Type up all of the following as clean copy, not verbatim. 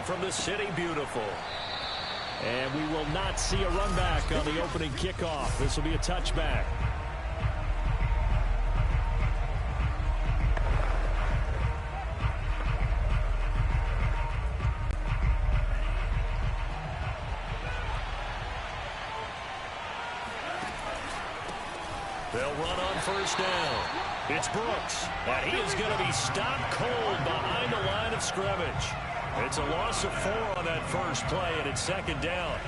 from the City Beautiful. And we will not see a run back on the opening kickoff. This will be a touchback. They'll run on first down. It's Brooks, and he is going to be stopped cold behind the line of scrimmage. It's a loss of 4 on that first play, and it's second down.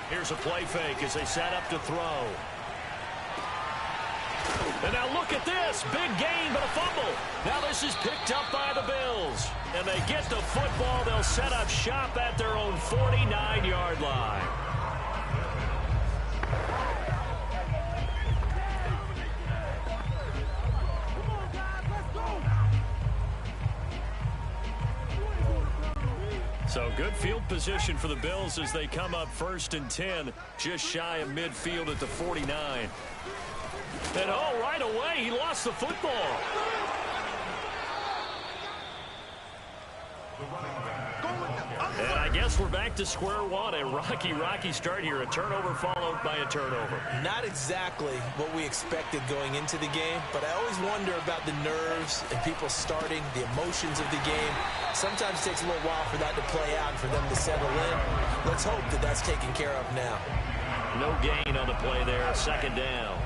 Here's a play fake as they set up to throw. And now look at this. Big gain, but a fumble. Now this is picked up by the Bills. And they get the football. They'll set up shop at their own 49-yard line. So good field position for the Bills as they come up 1st and 10, just shy of midfield at the 49. And oh, right away, he lost the football. And I guess we're back to square one. A rocky start here. A turnover followed by a turnover. Not exactly what we expected going into the game, but I always wonder about the nerves and people starting, the emotions of the game. Sometimes it takes a little while for that to play out and for them to settle in. Let's hope that that's taken care of now. No gain on the play there. Second down.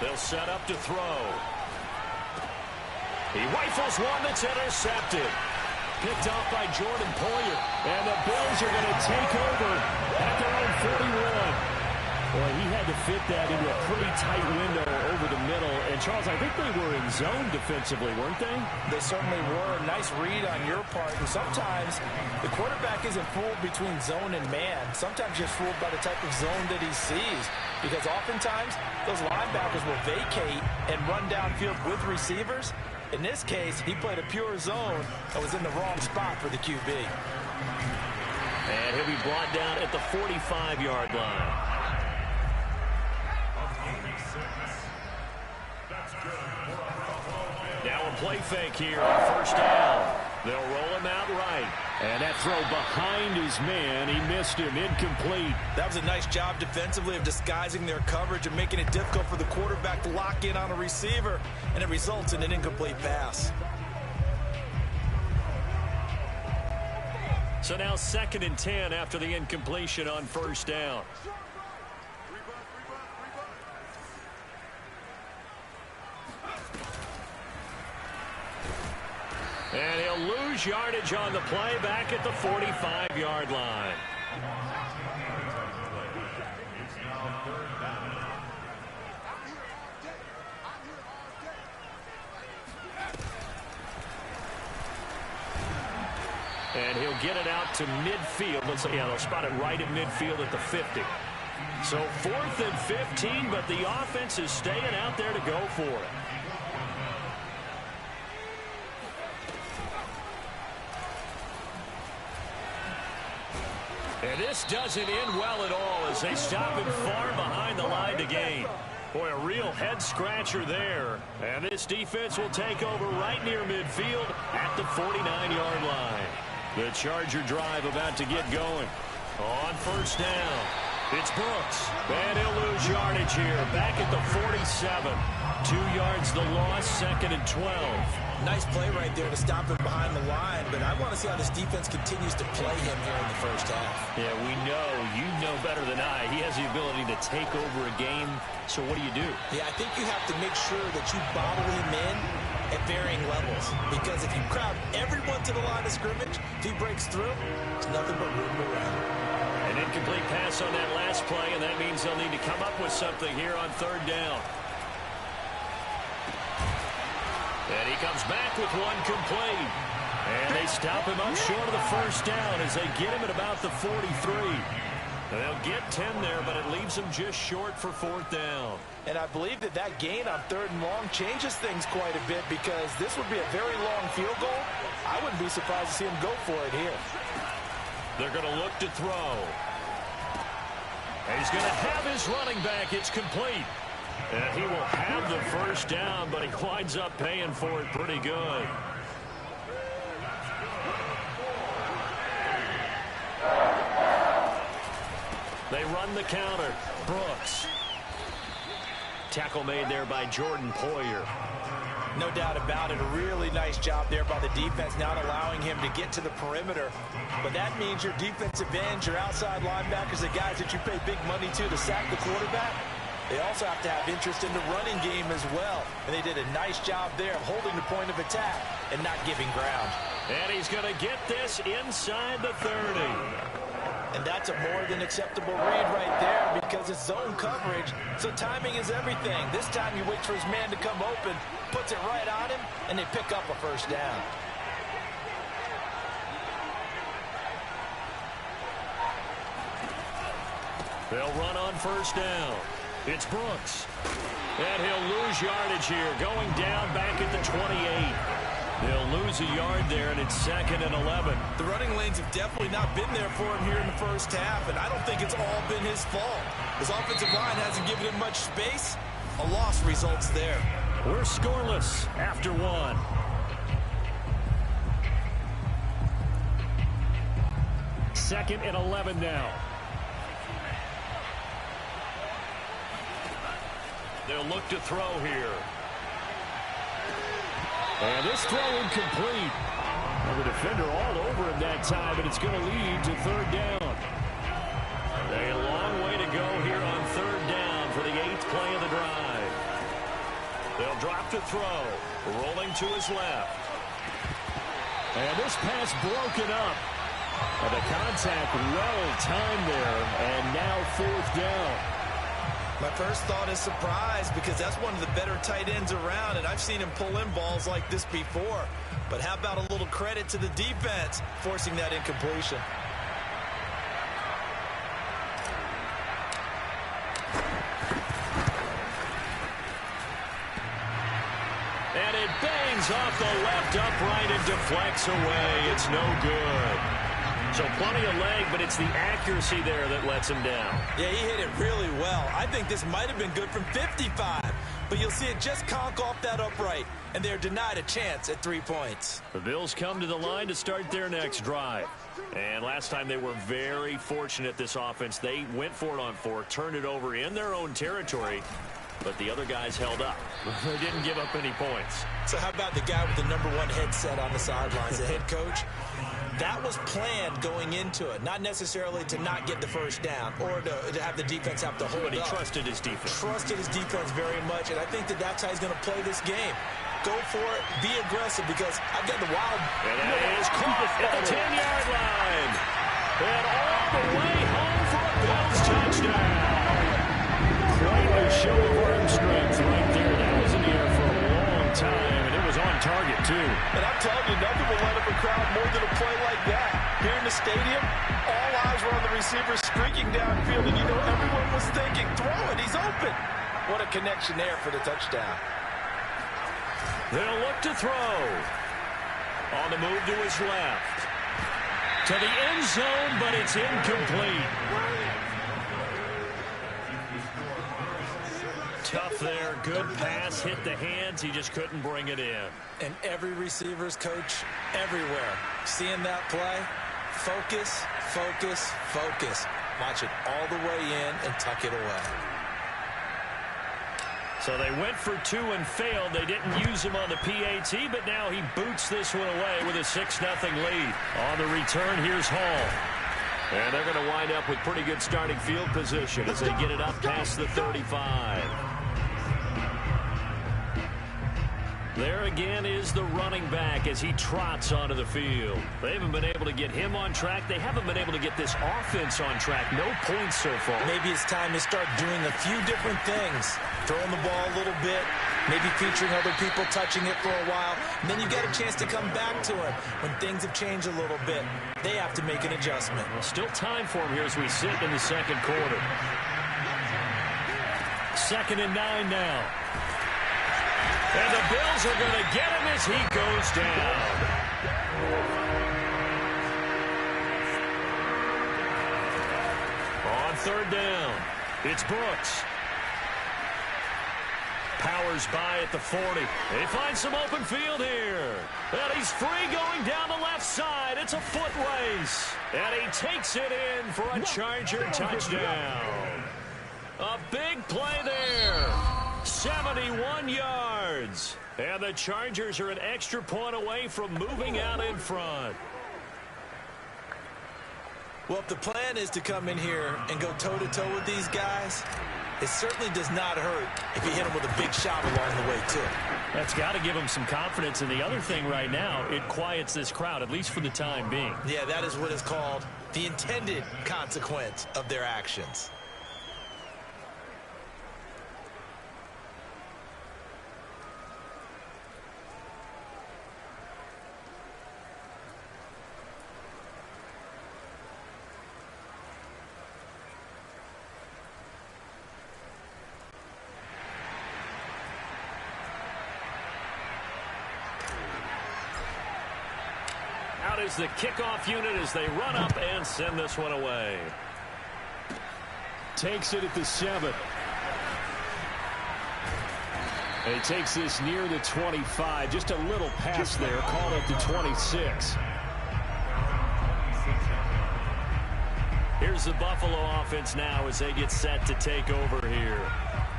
They'll set up to throw. He rifles one that's intercepted. Picked off by Jordan Poyer. And the Bills are going to take over at their own 41. Boy, he had to fit that into a pretty tight window over the middle. And, Charles, I think they were in zone defensively, weren't they? They certainly were. Nice read on your part. And sometimes the quarterback isn't fooled between zone and man. Sometimes just fooled by the type of zone that he sees. Because oftentimes, those linebackers will vacate and run downfield with receivers. In this case, he played a pure zone and was in the wrong spot for the QB. And he'll be brought down at the 45-yard line. Now a play fake here on first down. They'll roll him out right. And that throw behind his man, he missed him, incomplete. That was a nice job defensively of disguising their coverage and making it difficult for the quarterback to lock in on a receiver, and it results in an incomplete pass. So now 2nd and 10 after the incompletion on first down. And he'll lose yardage on the play back at the 45-yard line. And he'll get it out to midfield. Yeah, they'll spot it right at midfield at the 50. So 4th and 15, but the offense is staying out there to go for it. And this doesn't end well at all as they stop him far behind the line to gain. Boy, a real head-scratcher there. And this defense will take over right near midfield at the 49-yard line. The Charger drive about to get going. On first down, it's Brooks. And he'll lose yardage here. Back at the 47. 2 yards the loss, 2nd and 12. Nice play right there to stop him behind the line, but I want to see how this defense continues to play him here in the first half. Yeah, we know. You know better than I. He has the ability to take over a game, so what do you do? Yeah, I think you have to make sure that you bottle him in at varying levels, because if you crowd everyone to the line of scrimmage, if he breaks through, it's nothing but room to run. An incomplete pass on that last play, and that means they'll need to come up with something here on 3rd down. And he comes back with one complete. And they stop him up short of the first down as they get him at about the 43. And they'll get 10 there, but it leaves them just short for 4th down. And I believe that that gain on 3rd and long changes things quite a bit, because this would be a very long field goal. I wouldn't be surprised to see him go for it here. They're going to look to throw. He's going to have his running back. It's complete. And he will have the first down, but he winds up paying for it pretty good. They run the counter. Brooks. Tackle made there by Jordan Poyer. No doubt about it. A really nice job there by the defense, not allowing him to get to the perimeter. But that means your defensive ends, your outside linebackers, the guys that you pay big money to sack the quarterback, they also have to have interest in the running game as well. And they did a nice job there of holding the point of attack and not giving ground. And he's going to get this inside the 30. And that's a more than acceptable read right there because it's zone coverage, so timing is everything. This time he waits for his man to come open, puts it right on him, and they pick up a first down. They'll run on first down. It's Brooks. And he'll lose yardage here, going down back at the 28. They'll lose a yard there, and it's 2nd and 11. The running lanes have definitely not been there for him here in the first half, and I don't think it's all been his fault. His offensive line hasn't given him much space. A loss results there. We're scoreless after 1. Second and 11 now. They'll look to throw here. And this throw incomplete. Well, the defender all over him that time, but it's going to lead to 3rd down. A long way to go here on 3rd down for the 8th play of the drive. They'll drop to throw. Rolling to his left. And this pass broken up. And the contact well timed there. And now 4th down. My first thought is surprise because that's one of the better tight ends around, and I've seen him pull in balls like this before. But how about a little credit to the defense forcing that incompletion? And it bangs off the left upright and deflects away. It's no good. So plenty of leg, but it's the accuracy there that lets him down. Yeah, he hit it really well. I think this might have been good from 55. But you'll see it just conk off that upright, and they're denied a chance at 3 points. The Bills come to the line to start their next drive. And last time they were very fortunate, this offense. They went for it on 4, turned it over in their own territory, but the other guys held up. They didn't give up any points. So how about the guy with the #1 headset on the sidelines, the head coach? That was planned going into it, not necessarily to not get the first down or to have the defense have to hold up. But he trusted his defense. Trusted his defense very much, and I think that that's how he's going to play this game. Go for it, be aggressive, because I've got the wild. And that is caught at the 10-yard line. And all the way home for a Bills touchdown. Quite a show of arm strength right there. That was in the air for a long time, and it was on target, too. And I'm telling you, nothing will light up a crowd more than a play like that. Here in the stadium, all eyes were on the receiver streaking downfield, and you know everyone was thinking, throw it, he's open. What a connection there for the touchdown. They'll look to throw. On the move to his left. To the end zone, but it's incomplete. Tough there. Good pass. Hit the hands. He just couldn't bring it in. And every receiver's coach everywhere. Seeing that play, focus, focus, focus. Watch it all the way in and tuck it away. So they went for 2 and failed. They didn't use him on the PAT, but now he boots this one away with a 6-0 lead. On the return, here's Hall. And they're going to wind up with pretty good starting field position as they get it up past the 35. There again is the running back as he trots onto the field. They haven't been able to get him on track. They haven't been able to get this offense on track. No points so far. Maybe it's time to start doing a few different things. Throwing the ball a little bit, maybe featuring other people touching it for a while. And then you get a chance to come back to it when things have changed a little bit. They have to make an adjustment. Well, still time for him here as we sit in the second quarter. 2nd and 9 now. And the Bills are going to get him as he goes down. On third down. It's Brooks. Powers by at the 40. They find some open field here. And he's free going down the left side. It's a foot race. And he takes it in for a Charger touchdown. A big play there. 71 yards. And the Chargers are an extra point away from moving out in front. Well, if the plan is to come in here and go toe-to-toe with these guys, it certainly does not hurt if you hit them with a big shot along the way, too. That's got to give them some confidence. And the other thing right now, it quiets this crowd, at least for the time being. Yeah, that is what is called the intended consequence of their actions. Is the kickoff unit as they run up and send this one away. Takes it at the 7. And he takes this near the 25. Just a little pass there. Call it the 26. Here's the Buffalo offense now as they get set to take over here.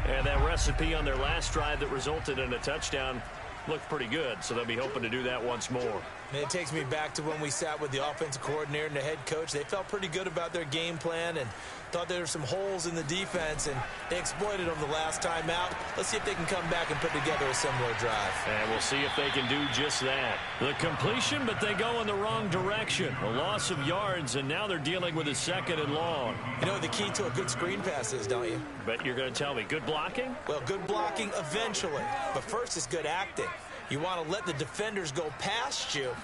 And that recipe on their last drive that resulted in a touchdown looked pretty good, so they'll be hoping to do that once more. And it takes me back to when we sat with the offensive coordinator and the head coach. They felt pretty good about their game plan and thought there were some holes in the defense, and they exploited them the last time out. Let's see if they can come back and put together a similar drive. And we'll see if they can do just that. The completion, but they go in the wrong direction. A loss of yards, and now they're dealing with a 2nd and long. You know what the key to a good screen pass is, don't you? But you're going to tell me, good blocking? Well, good blocking eventually. But first is good acting. You want to let the defenders go past you,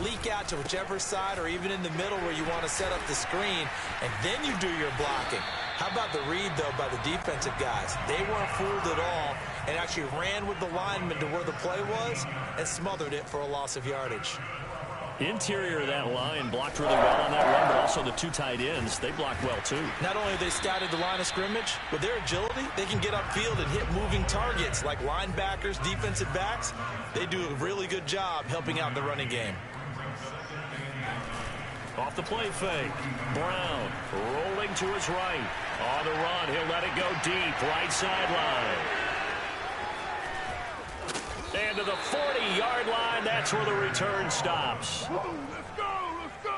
leak out to whichever side or even in the middle where you want to set up the screen, and then you do your blocking. How about the read, though, by the defensive guys? They weren't fooled at all and actually ran with the lineman to where the play was and smothered it for a loss of yardage. Interior of that line blocked really well on that run, but also the 2 tight ends, they blocked well too. Not only have they scouted the line of scrimmage, with their agility, they can get upfield and hit moving targets like linebackers, defensive backs. They do a really good job helping out the running game. Off the play fake. Brown rolling to his right. On the run, he'll let it go deep, right sideline. And to the 40-yard line, that's where the return stops.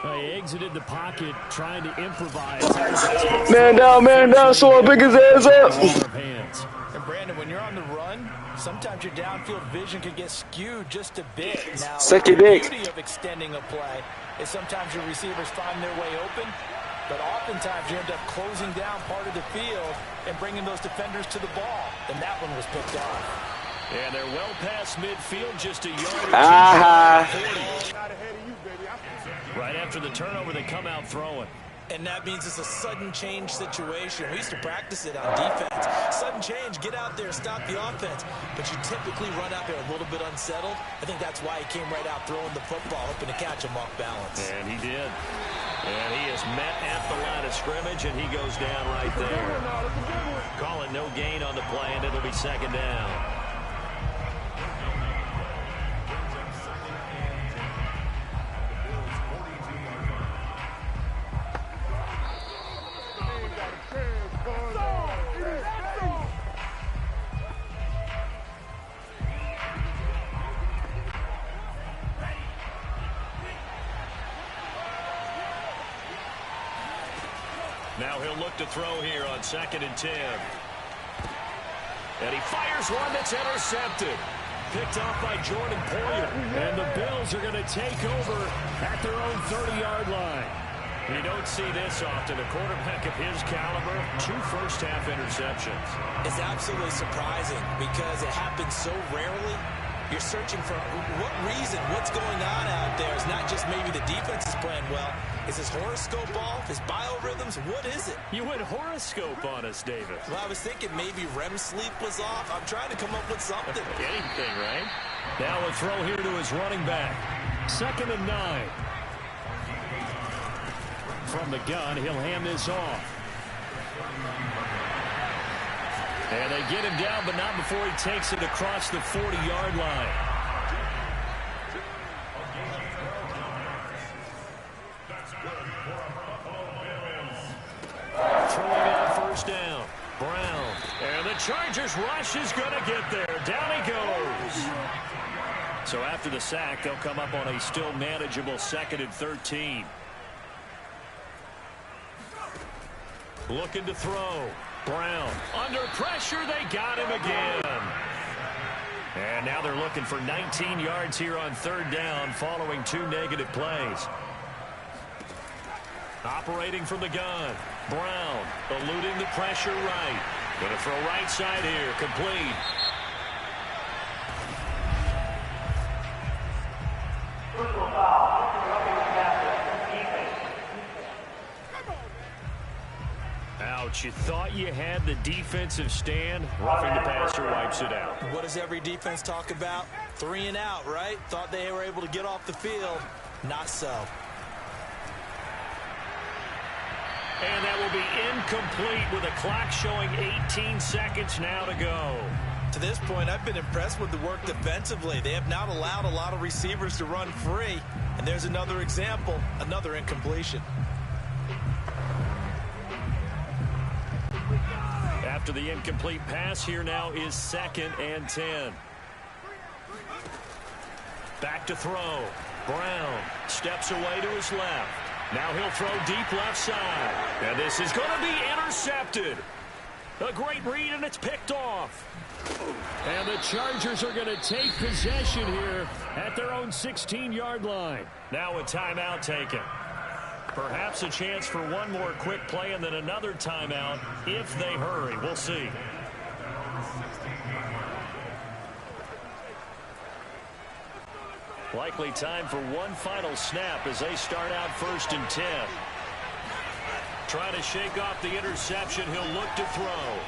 He exited the pocket, trying to improvise. Man down, so pick his ass up. And Brandon, when you're on the run, sometimes your downfield vision can get skewed just a bit. Now, Suck your the dick. beauty of extending a play is sometimes your receivers find their way open, but oftentimes you end up closing down part of the field and bringing those defenders to the ball. And that one was picked off. And they're well past midfield, just a yard or 2. Right after the turnover, they come out throwing. And that means it's a sudden change situation. We used to practice it on defense. Sudden change, get out there, stop the offense. But you typically run out there a little bit unsettled. I think that's why he came right out throwing the football, hoping to catch him off balance. And he did. And he is met at the line of scrimmage, and he goes down right there. Call it no gain on the play, and it'll be 2nd down. Now he'll look to throw here on 2nd and 10. And he fires one that's intercepted. Picked off by Jordan Poyer. And the Bills are going to take over at their own 30-yard line. You don't see this often. A quarterback of his caliber, 2 first-half interceptions. It's absolutely surprising because it happens so rarely. You're searching for what reason, what's going on out there. It's not just maybe the defense is playing well. Is his horoscope off? His biorhythms? What is it? You went horoscope on us, David. Well, I was thinking maybe REM sleep was off. I'm trying to come up with something. Anything, right? Now a throw here to his running back. 2nd and 9. From the gun, he'll hand this off. And they get him down, but not before he takes it across the 40-yard line. Throwing on first down. Brown. And the Chargers rush is going to get there. Down he goes. So after the sack, they'll come up on a still manageable 2nd and 13. Looking to throw. Brown. Under pressure, they got him again. And now they're looking for 19 yards here on 3rd down following 2 negative plays. Operating from the gun. Brown eluding the pressure right. Going to throw right side here. Complete. Ouch, you thought you had the defensive stand. Roughing the passer wipes it out. What does every defense talk about? 3 and out, right? Thought they were able to get off the field. Not so. And that will be incomplete with a clock showing 18 seconds now to go. To this point, I've been impressed with the work defensively. They have not allowed a lot of receivers to run free. And there's another example, another incompletion. After the incomplete pass, here now is 2nd and 10. Back to throw. Brown steps away to his left. Now he'll throw deep left side. And this is going to be intercepted. A great read, and it's picked off. And the Chargers are going to take possession here at their own 16-yard line. Now a timeout taken. Perhaps a chance for one more quick play and then another timeout if they hurry. We'll see. Likely time for one final snap as they start out 1st and 10. Trying to shake off the interception. He'll look to throw.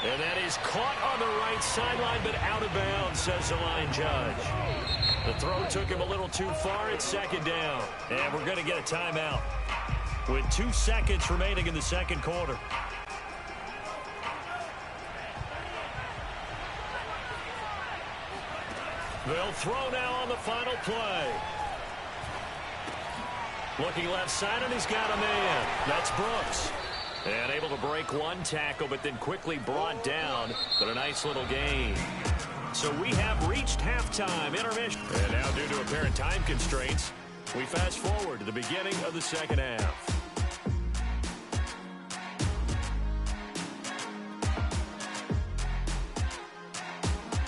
And that is caught on the right sideline, but out of bounds, says the line judge. The throw took him a little too far. It's 2nd down. And we're going to get a timeout with 2 seconds remaining in the 2nd quarter. They'll throw now on the final play. Looking left side, and he's got a man. That's Brooks. And able to break one tackle, but then quickly brought down. But a nice little gain. So we have reached halftime intermission. And now, due to apparent time constraints, we fast forward to the beginning of the 2nd half.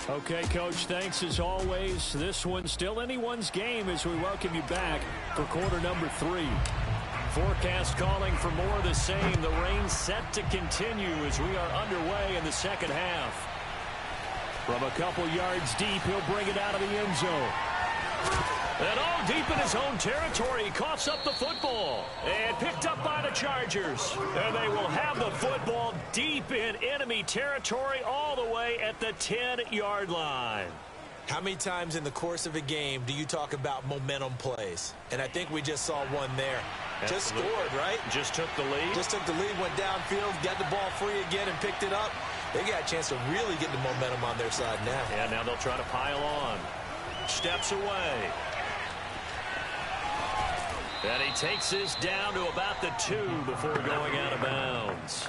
Okay, Coach, thanks as always. This one's still anyone's game as we welcome you back for quarter number 3. Forecast calling for more of the same. The rain set to continue as we are underway in the 2nd half. From a couple yards deep, he'll bring it out of the end zone. And all deep in his own territory, he coughs up the football. And picked up by the Chargers. And they will have the football deep in enemy territory all the way at the 10-yard line. How many times in the course of a game do you talk about momentum plays? And I think we just saw one there. Just scored, right? Just took the lead. Just took the lead, went downfield, got the ball free again and picked it up. They got a chance to really get the momentum on their side now. Yeah, now they'll try to pile on. Steps away. And he takes this down to about the 2 before going out of bounds.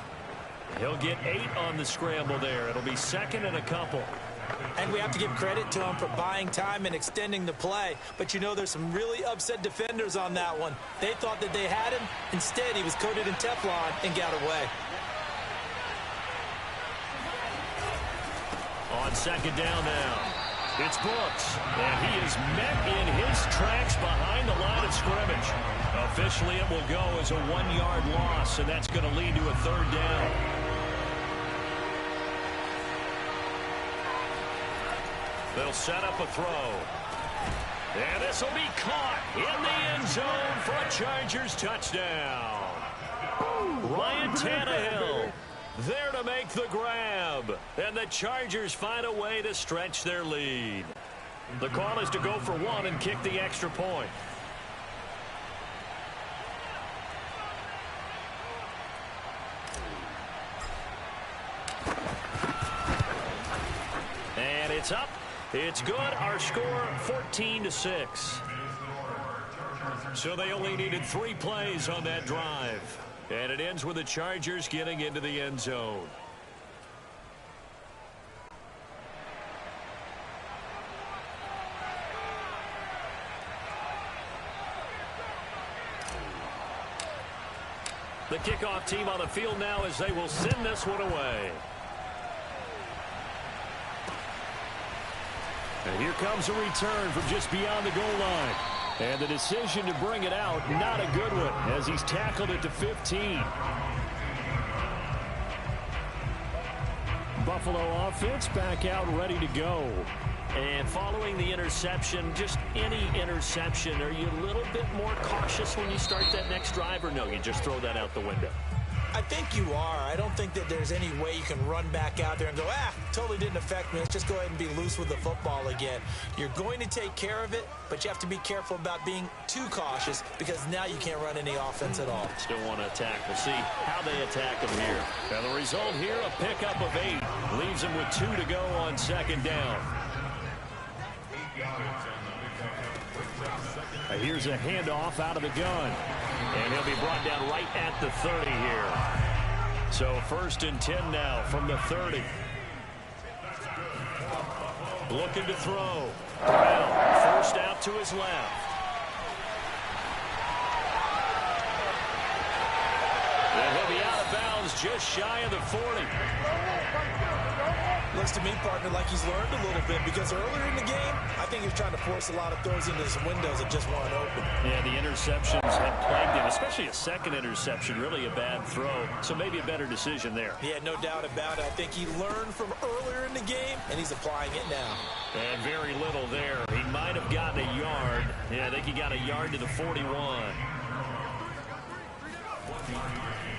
He'll get 8 on the scramble there. It'll be 2nd and a couple. And we have to give credit to him for buying time and extending the play. But you know, there's some really upset defenders on that one. They thought that they had him. Instead, he was coated in Teflon and got away. On 2nd down now, it's Brooks. And he is met in his tracks behind the line of scrimmage. Officially, it will go as a 1-yard loss, and that's going to lead to a 3rd down. They'll set up a throw. And this will be caught in the end zone for a Chargers touchdown. Ryan Tannehill there to make the grab. And the Chargers find a way to stretch their lead. The call is to go for 1 and kick the extra point. It's up. It's good. Our score, 14-6. So they only needed 3 plays on that drive. And it ends with the Chargers getting into the end zone. The kickoff team on the field now as they will send this one away. And here comes a return from just beyond the goal line. And the decision to bring it out, not a good one, as he's tackled it to 15. Buffalo offense back out ready to go. And following the interception, just any interception, are you a little bit more cautious when you start that next drive, or no, you just throw that out the window? I think you are. I don't think that there's any way you can run back out there and go, totally didn't affect me. Let's just go ahead and be loose with the football again. You're going to take care of it, but you have to be careful about being too cautious because now you can't run any offense at all. Still want to attack. We'll see how they attack them here. And the result here, a pickup of 8. Leaves them with 2 to go on second down. Here's a handoff out of the gun. And he'll be brought down right at the 30 here. So 1st and 10 now from the 30. Looking to throw. Brown, first out to his left. And he'll be out of bounds just shy of the 40. Looks to me, partner, like he's learned a little bit because earlier in the game, I think he was trying to force a lot of throws into his windows that just weren't open. Yeah, the interceptions had plagued him, especially a second interception, really a bad throw. So maybe a better decision there. Yeah, no doubt about it. I think he learned from earlier in the game, and he's applying it now. And very little there. He might have gotten a yard. Yeah, I think he got a yard to the 41.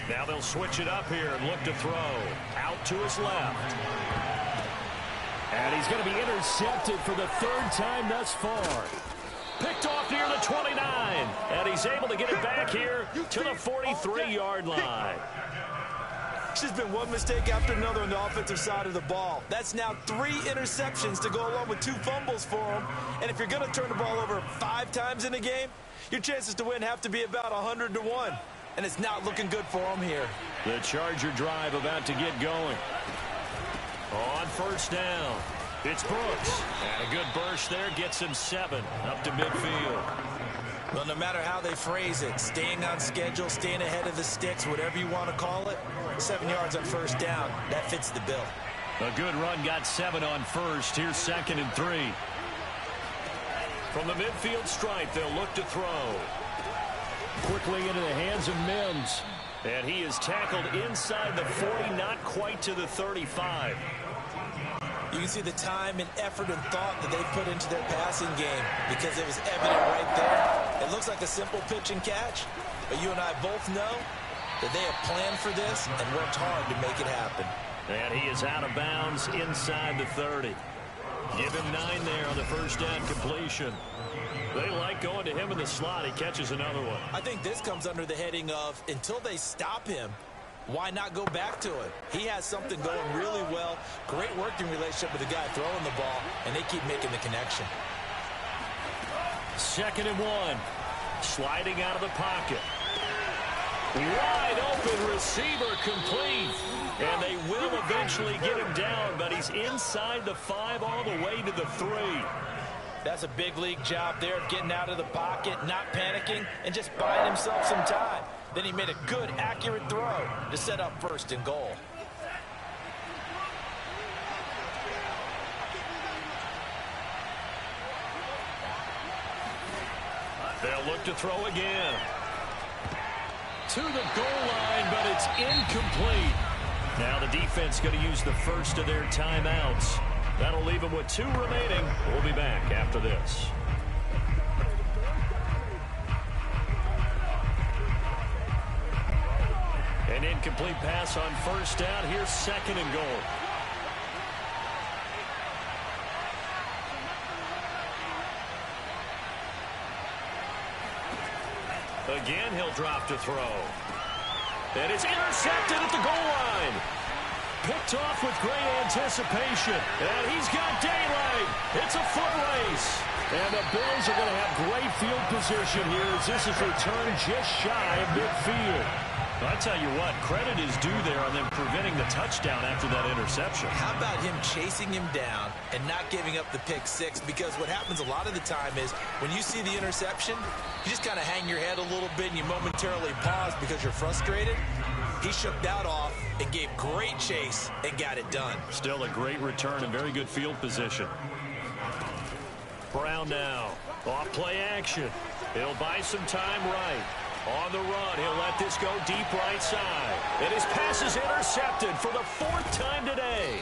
Now they'll switch it up here and look to throw. Out to his left. And he's going to be intercepted for the 3rd time thus far. Picked off near the 29. And he's able to get it back here to the 43-yard line. It's just been one mistake after another on the offensive side of the ball. That's now 3 interceptions to go along with 2 fumbles for him. And if you're going to turn the ball over 5 times in a game, your chances to win have to be about 100 to 1. And it's not looking good for him here. The Charger drive about to get going. On 1st down, it's Brooks. And a good burst there gets him 7 up to midfield. Well, no matter how they phrase it, staying on schedule, staying ahead of the sticks, whatever you want to call it, 7 yards on 1st down, that fits the bill. A good run got 7 on 1st. Here's 2nd and 3. From the midfield stripe, they'll look to throw. Quickly into the hands of Mims. And he is tackled inside the 40, not quite to the 35. You can see the time and effort and thought that they put into their passing game because it was evident right there. It looks like a simple pitch and catch, but you and I both know that they have planned for this and worked hard to make it happen. And he is out of bounds inside the 30. Give him 9 there on the 1st down completion. They like going to him in the slot. He catches another one. I think this comes under the heading of until they stop him, why not go back to it? He has something going really well. Great working relationship with the guy throwing the ball, and they keep making the connection. 2nd and 1. Sliding out of the pocket. Wide open receiver complete. And they will eventually get him down, but he's inside the 5 all the way to the 3. That's a big league job there of getting out of the pocket, not panicking, and just buying himself some time. Then he made a good, accurate throw to set up 1st and goal. They'll look to throw again. To the goal line, but it's incomplete. Now the defense going to use the first of their timeouts. That'll leave them with 2 remaining. We'll be back after this. An incomplete pass on 1st down. Here's 2nd and goal. Again, he'll drop to throw. And it's intercepted at the goal line. picked off with great anticipation. And he's got daylight. It's a foot race. And the Bills are going to have great field position here as this is returned just shy of midfield. I tell you what, credit is due there on them preventing the touchdown after that interception. How about him chasing him down and not giving up the pick six? Because what happens a lot of the time is when you see the interception, you just kind of hang your head a little bit and you momentarily pause because you're frustrated. He shook that off and gave great chase and got it done. Still a great return and very good field position. Brown now. Off play action. He'll buy some time right. On the run, he'll let this go deep right side. And his pass is intercepted for the 4th time today.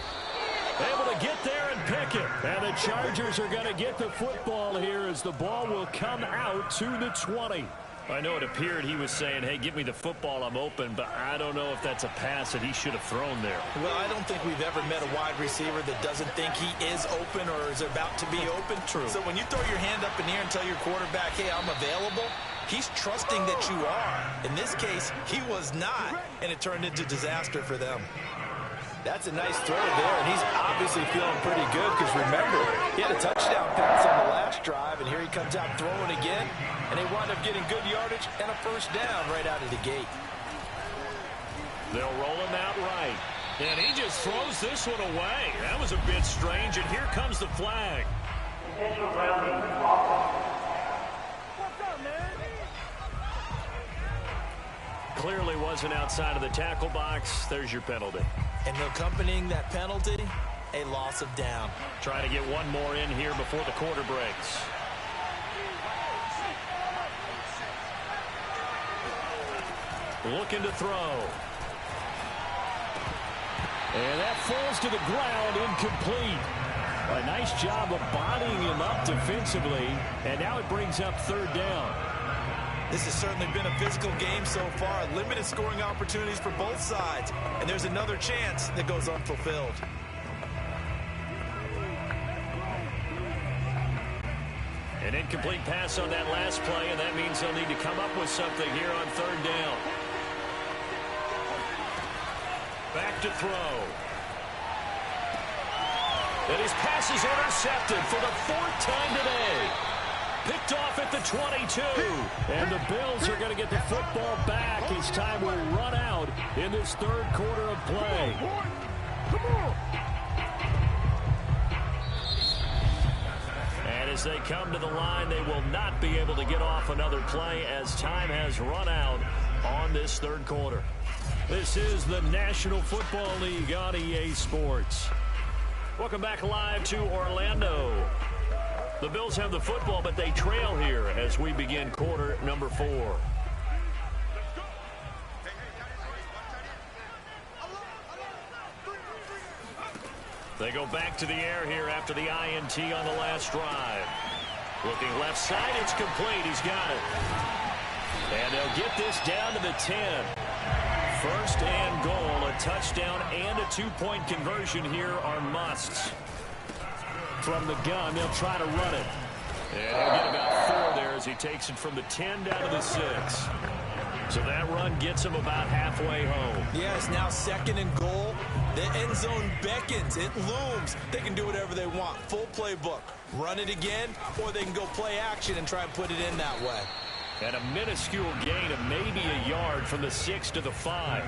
Able to get there and pick it. And the Chargers are going to get the football here as the ball will come out to the 20. I know it appeared he was saying, hey, give me the football, I'm open, but I don't know if that's a pass that he should have thrown there. Well, I don't think we've ever met a wide receiver that doesn't think he is open or is about to be open. True. So when you throw your hand up in the air and tell your quarterback, hey, I'm available, he's trusting that you are. In this case, he was not, and it turned into disaster for them. That's a nice throw there, and he's obviously feeling pretty good because, remember, he had a touchdown pass on the last drive, and here he comes out throwing again, and they wind up getting good yardage and a first down right out of the gate. They'll roll him out right, and he just throws this one away. That was a bit strange, and here comes the flag. Clearly wasn't outside of the tackle box. There's your penalty. And accompanying that penalty, a loss of down. Trying to get one more in here before the quarter breaks. Looking to throw. And that falls to the ground, incomplete. A nice job of bodying him up defensively, and now it brings up 3rd down. This has certainly been a physical game so far. Limited scoring opportunities for both sides. And there's another chance that goes unfulfilled. An incomplete pass on that last play, and that means they'll need to come up with something here on 3rd down. Back to throw. And his pass is intercepted for the 4th time today. Picked off at the 22. And the Bills are going to get the football back as time will run out in this 3rd quarter of play. And as they come to the line, they will not be able to get off another play as time has run out on this 3rd quarter. This is the National Football League on EA Sports. Welcome back live to Orlando. The Bills have the football, but they trail here as we begin quarter number 4. They go back to the air here after the INT on the last drive. Looking left side, it's complete. He's got it. And they'll get this down to the 10. 1st and goal. A touchdown and a 2-point conversion here are musts. From the gun, they'll try to run it. And he'll get about 4 there as he takes it from the 10 down to the 6. So that run gets him about halfway home. Yeah, it's now 2nd and goal. The end zone beckons. It looms. They can do whatever they want. Full playbook. Run it again, or they can go play action and try and put it in that way. And a minuscule gain of maybe a yard from the 6 to the 5.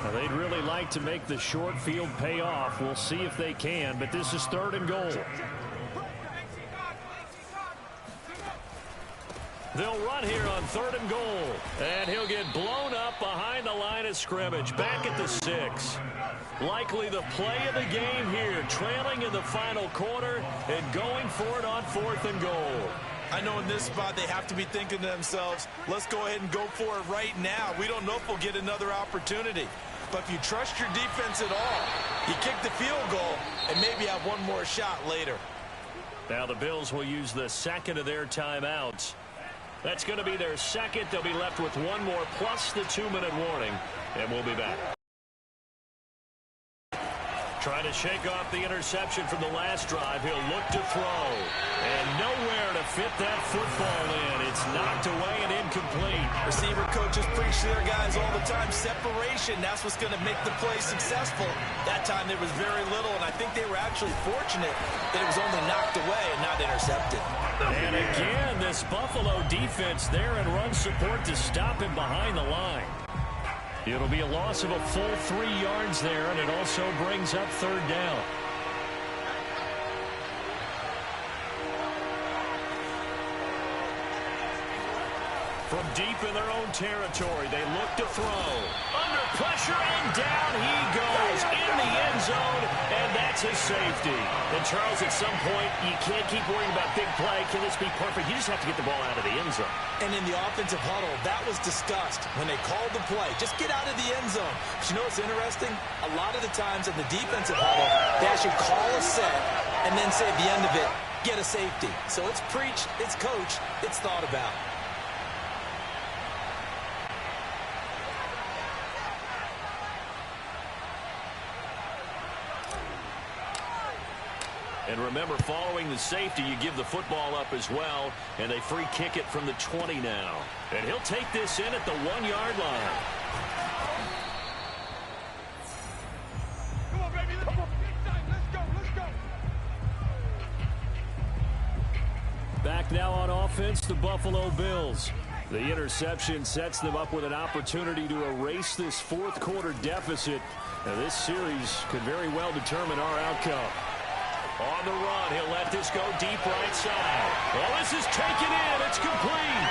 Now, they'd really like to make the short field pay off. We'll see if they can, but this is 3rd and goal. They'll run here on 3rd and goal. And he'll get blown up behind the line of scrimmage. Back at the 6. Likely the play of the game here. Trailing in the final quarter and going for it on 4th and goal. I know in this spot they have to be thinking to themselves, let's go ahead and go for it right now. We don't know if we'll get another opportunity. But if you trust your defense at all, you kick the field goal and maybe have one more shot later. Now the Bills will use the 2nd of their timeouts. That's going to be their 2nd. They'll be left with one more plus the 2-minute warning, and we'll be back. Trying to shake off the interception from the last drive. He'll look to throw. And nowhere to fit that football in. It's knocked away and incomplete. Receiver coaches preach to their guys all the time. Separation, that's what's going to make the play successful. That time there was very little, and I think they were actually fortunate that it was only knocked away and not intercepted. And again, this Buffalo defense there in run support to stop him behind the line. It'll be a loss of a full 3 yards there, and it also brings up third down. From deep in their own territory, they look to throw. Under pressure, and down he goes in the end zone, and that's a safety. And, Charles, at some point, you can't keep worrying about big play. Can this be perfect? You just have to get the ball out of the end zone. And in the offensive huddle, that was discussed when they called the play. Just get out of the end zone. But you know what's interesting? A lot of the times in the defensive huddle, they actually call a set and then say at the end of it, get a safety. So it's preached, it's coached, it's thought about. And remember, following the safety, you give the football up as well, and they free kick it from the 20 now. And he'll take this in at the 1-yard line. Come on, baby. Let's go. Let's go. Back now on offense, the Buffalo Bills. The interception sets them up with an opportunity to erase this fourth quarter deficit. Now, this series could very well determine our outcome. On the run, he'll let this go deep right side. Well, this is taken in. It's complete.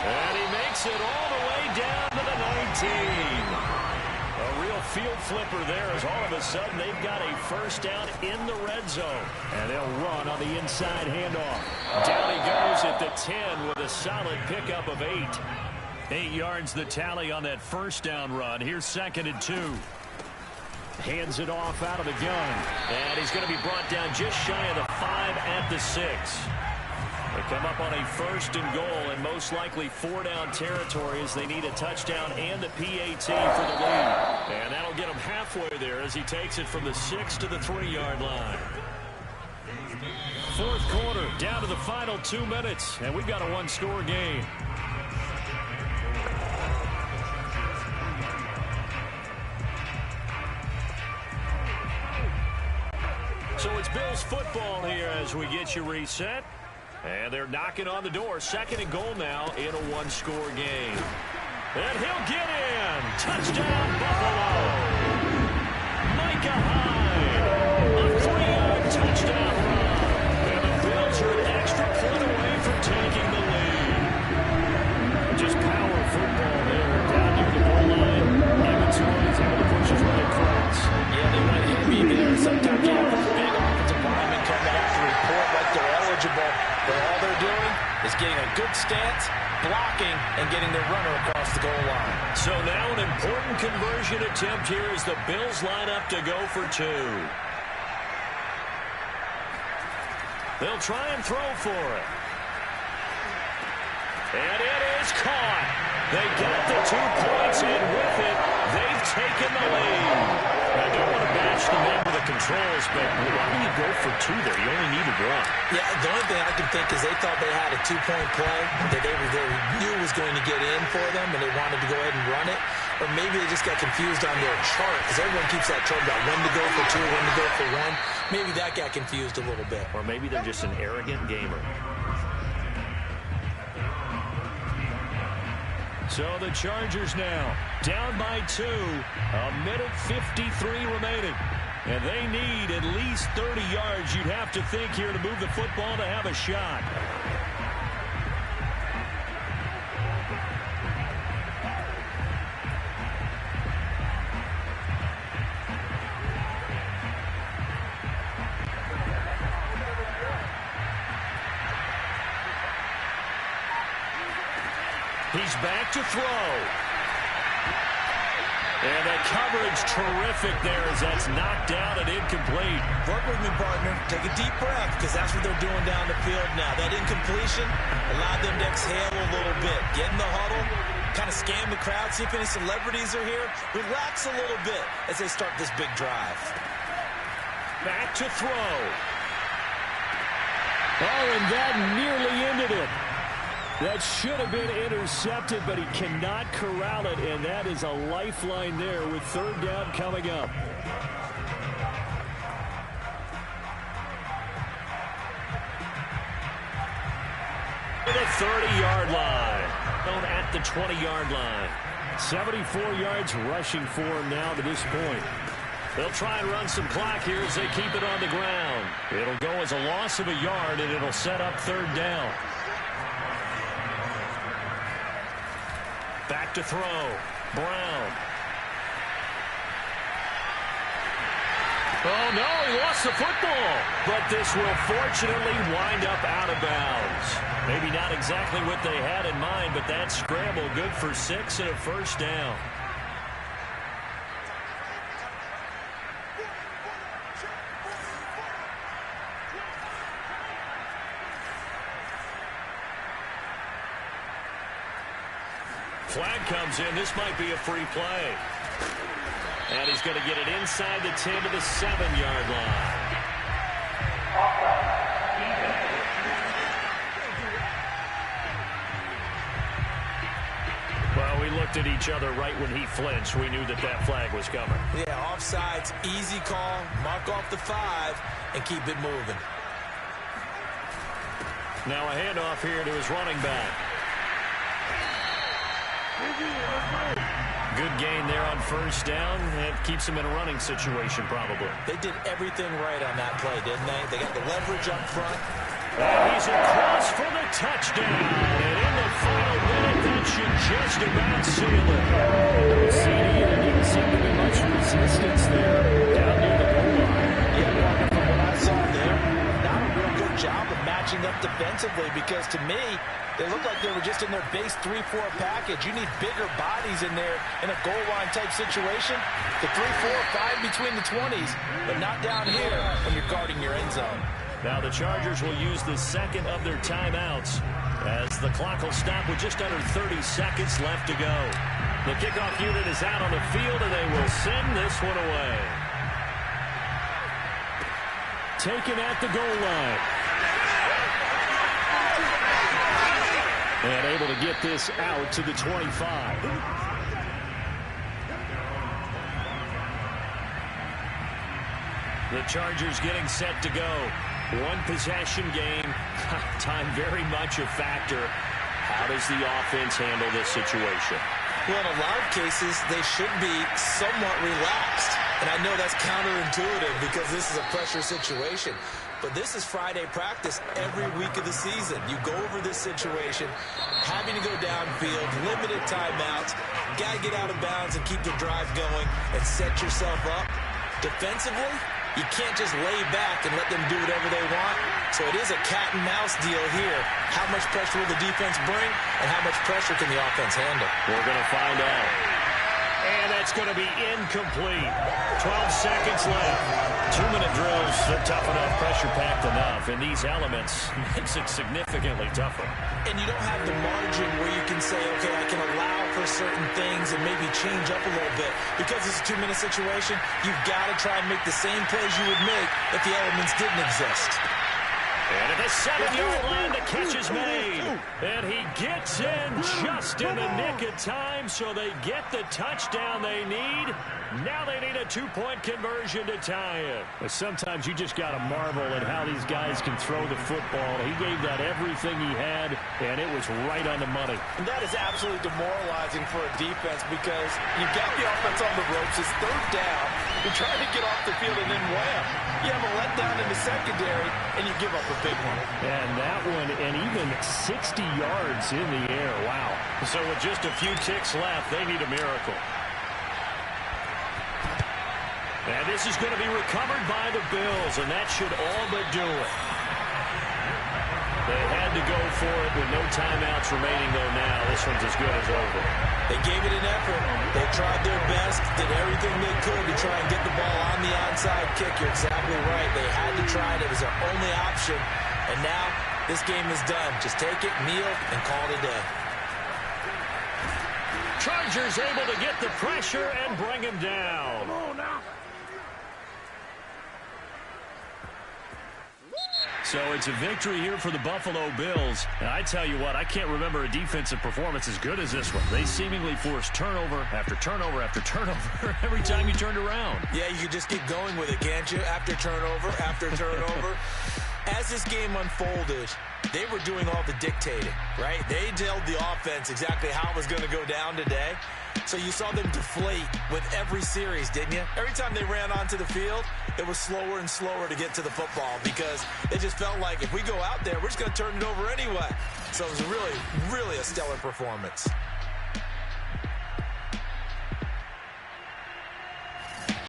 And he makes it all the way down to the 19. A real field flipper there as all of a sudden they've got a first down in the red zone. And they'll run on the inside handoff. Down he goes at the 10 with a solid pickup of 8. 8 yards the tally on that first down run. Here's 2nd and 2. Hands it off out of the gun. And he's going to be brought down just shy of the 5 at the 6. They come up on a 1st and goal and most likely 4-down territory as they need a touchdown and a PAT for the lead. And that'll get him halfway there as he takes it from the 6 to the 3-yard line. Fourth quarter, down to the final 2 minutes, and we've got a 1-score game. So it's Bills football here as we get you reset. And they're knocking on the door. 2nd and goal now in a 1-score game. And he'll get in. Touchdown, Buffalo. Micah Hyde. A 3-yard touchdown run. And the Bills are an extra point away from taking the lead. Just power football there. Down near the goal line. Evans is able to push his way across. Yeah, they went heavy there. Sometimes you have those big offensive linemen coming out to report like they're eligible. But all they're doing is getting a good stance, blocking, and getting their runner across the goal line. So now an important conversion attempt here as the Bills line up to go for 2. They'll try and throw for it. And it is caught. They got the 2 points, and with it, they've taken the lead. I don't want to bash the man with the controls, but why do you go for 2 there? You only needed 1. Yeah, the only thing I can think is they thought they had a 2-point play that they knew was going to get in for them, and they wanted to go ahead and run it. Or maybe they just got confused on their chart, because everyone keeps that chart about when to go for 2, when to go for 1. Maybe that got confused a little bit. Or maybe they're just an arrogant gamer. So the Chargers now down by 2. 1:53 remaining. And they need at least 30 yards, you'd have to think, here to move the football to have a shot. He's back to throw. And that coverage terrific there as that's knocked down and incomplete. Work with me, partner. Take a deep breath, because that's what they're doing down the field now. That incompletion allowed them to exhale a little bit. Get in the huddle, kind of scan the crowd, see if any celebrities are here. Relax a little bit as they start this big drive. Back to throw. Oh, and that nearly ended it. That should have been intercepted, but he cannot corral it, and that is a lifeline there with third down coming up. To the 30-yard line. Down at the 20-yard line. 74 yards rushing for him now to this point. They'll try and run some clock here as they keep it on the ground. It'll go as a loss of a yard, and it'll set up third down. Back to throw. Brown. Oh, no, he lost the football. But this will fortunately wind up out of bounds. Maybe not exactly what they had in mind, but that scramble good for 6 and a first down. Flag comes in. This might be a free play. And he's going to get it inside the 10 to the 7-yard line. Well, we looked at each other right when he flinched. We knew that that flag was coming. Yeah, offsides, easy call. Mark off the 5 and keep it moving. Now a handoff here to his running back. Good gain there on first down. It keeps him in a running situation, probably. They did everything right on that play, didn't they? They got the leverage up front. And he's across for the touchdown. And in the final minute, that should just about seal it. CD, there didn't seem to be much resistance there down near the goal line. Yeah, Walker, from what I saw there, not a real good job of matching up defensively, because to me, they looked like they were just in their base 3-4 package. You need bigger bodies in there in a goal line type situation. The 3-4-5 between the 20s, but not down here when you're guarding your end zone. Now the Chargers will use the second of their timeouts as the clock will stop with just under 30 seconds left to go. The kickoff unit is out on the field, and they will send this one away. Taken at the goal line. And able to get this out to the 25. The Chargers getting set to go. One possession game. Time very much a factor. How does the offense handle this situation? Well, in a lot of cases, they should be somewhat relaxed. And I know that's counterintuitive because this is a pressure situation. But this is Friday practice every week of the season. You go over this situation, having to go downfield, limited timeouts, got to get out of bounds and keep the drive going and set yourself up. Defensively, you can't just lay back and let them do whatever they want. So it is a cat and mouse deal here. How much pressure will the defense bring, and how much pressure can the offense handle? We're going to find out. And that's going to be incomplete. 12 seconds left. 2-minute drills, they're tough enough, pressure-packed enough. And these elements makes it significantly tougher. And you don't have the margin where you can say, okay, I can allow for certain things and maybe change up a little bit. Because it's a 2-minute situation, you've got to try and make the same plays you would make if the elements didn't exist. And at the 7-yard line, the catch is made. And he gets in just in the nick of time, so they get the touchdown they need. Now they need a 2-point conversion to tie it. But sometimes you just got to marvel at how these guys can throw the football. He gave that everything he had, and it was right on the money. And that is absolutely demoralizing for a defense because you've got the offense on the ropes. It's third down. You're trying to get off the field, and then wham. You have a letdown in the secondary, and you give up a big one. And that one, and even 60 yards in the air. Wow. So with just a few ticks left, they need a miracle. And this is going to be recovered by the Bills, and that should all but do it. They had to go for it with no timeouts remaining, though, now. This one's as good as over. They gave it an effort. They tried their best, did everything they could to try and get the ball on the onside kick. You're exactly right. They had to try it. It was their only option. And now this game is done. Just take it, kneel, and call it a day. Chargers able to get the pressure and bring him down. Come on now. So it's a victory here for the Buffalo Bills. And I tell you what, I can't remember a defensive performance as good as this one. They seemingly forced turnover after turnover after turnover every time you turned around. Yeah, you could just keep going with it, can't you? After turnover. As this game unfolded, they were doing all the dictating, right? They told the offense exactly how it was going to go down today. So you saw them deflate with every series, didn't you? Every time they ran onto the field, it was slower and slower to get to the football because it just felt like if we go out there, we're just going to turn it over anyway. So it was really, really a stellar performance.